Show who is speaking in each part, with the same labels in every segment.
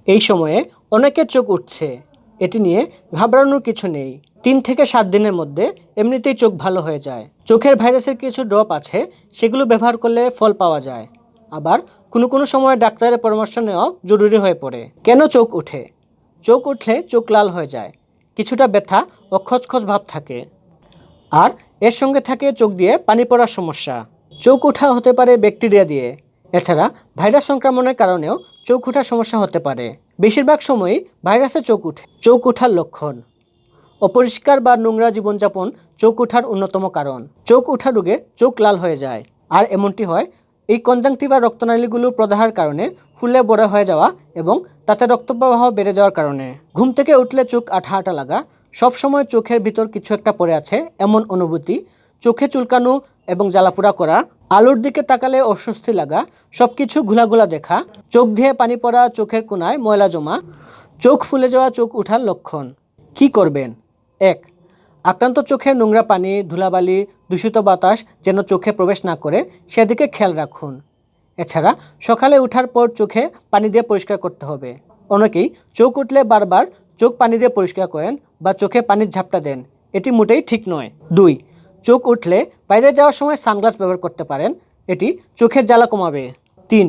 Speaker 1: এই সময়ে অনেকের চোখ উঠছে, এটি নিয়ে ঘাবড়ানোর কিছু নেই। 3 থেকে 7 দিনের মধ্যে এমনিতেই চোখ ভালো হয়ে যায়। চোখের ভাইরাসের কিছু ড্রপ আছে, সেগুলো ব্যবহার করলে ফল পাওয়া যায়। আবার কোনো সময় ডাক্তারের পরামর্শ নেওয়া জরুরি হয়ে পড়ে। কেন চোখ উঠে? চোখ উঠলে চোখ লাল হয়ে যায়, কিছুটা ব্যথা ও খচখচ ভাব থাকে, আর এর সঙ্গে থাকে চোখ দিয়ে পানি পড়ার সমস্যা। চোখ ওঠা হতে পারে ব্যাকটেরিয়া দিয়ে। এছাড়া ভাইরাস সংক্রমণের কারণেও চোখ ওঠার সমস্যা হতে পারে। বেশিরভাগ সময়ই ভাইরাসে চোখ উঠে। চোখ ওঠার লক্ষণ: অপরিষ্কার বা নোংরা জীবনযাপন চোখ ওঠার অন্যতম কারণ। চোখ ওঠা রোগে চোখ লাল হয়ে যায়, আর এমনটি হয় এই কনজাংটিভা রক্তনালীগুলো প্রদাহের কারণে ফুলে বড় হয়ে যাওয়া এবং তাতে রক্তপ্রবাহ বেড়ে যাওয়ার কারণে। ঘুম থেকে উঠলে চোখ আঠা আঠা লাগা, সবসময় চোখের ভিতর কিছু একটা পড়ে আছে এমন অনুভূতি, চোখে চুলকানো এবং জ্বালাপোড়া করা, আলোর দিকে তাকালে অস্বস্তি লাগা, সবকিছু ঘোলা দেখা, চোখ দিয়ে পানি পড়া, চোখের কোণায় ময়লা জমা, চোখ ফুলে যাওয়া চোখ ওঠার লক্ষণ। কি করবেন? 1. আক্রান্ত চোখে নোংরা পানি, ধুলাবালি, দূষিত বাতাস যেন চোখে প্রবেশ না করে সেদিকে খেয়াল রাখুন। এছাড়া সকালে ওঠার পর চোখে পানি দিয়ে পরিষ্কার করতে হবে। অনেকেই চোখ উঠলে বারবার চোখ পানি দিয়ে পরিষ্কার করেন বা চোখে পানির ঝাপটা দেন, এটি মোটেই ঠিক নয়। 2. চোখ উঠলে বাইরে যাওয়ার সময় সানগ্লাস ব্যবহার করতে পারেন, এটি চোখের জ্বালা কমাবে। 3.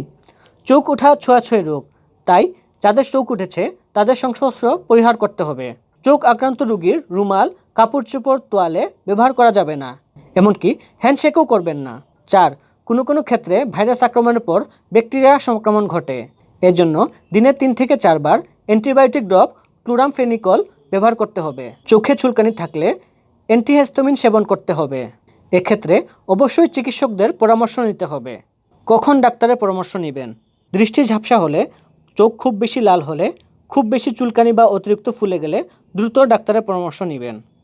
Speaker 1: চোখ ওঠা ছোঁয়াছুঁয়ি রোগ, তাই যাদের চোখ উঠেছে তাদের সংস্পর্শ পরিহার করতে হবে। চোখ আক্রান্ত রোগীর রুমাল, কাপড় চোপড়, তোয়ালে ব্যবহার করা যাবে না, এমনকি হ্যান্ডশেকও করবেন না। 4. কোনো ক্ষেত্রে ভাইরাস আক্রমণের পর ব্যাকটেরিয়া সংক্রমণ ঘটে। এজন্য দিনে 3 থেকে 4 বার অ্যান্টিবায়োটিক ড্রপ ক্লোরামফেনিকল ব্যবহার করতে হবে। চোখে চুলকানি থাকলে অ্যান্টিহিস্টামিন সেবন করতে হবে। এক্ষেত্রে অবশ্যই চিকিৎসকদের পরামর্শ নিতে হবে। কখন ডাক্তারের পরামর্শ নেবেন? দৃষ্টি ঝাপসা হলে, চোখ খুব বেশি লাল হলে, খুব বেশি চুলকানি বা অতিরিক্ত ফুলে গেলে দ্রুত ডাক্তারের পরামর্শ নেবেন।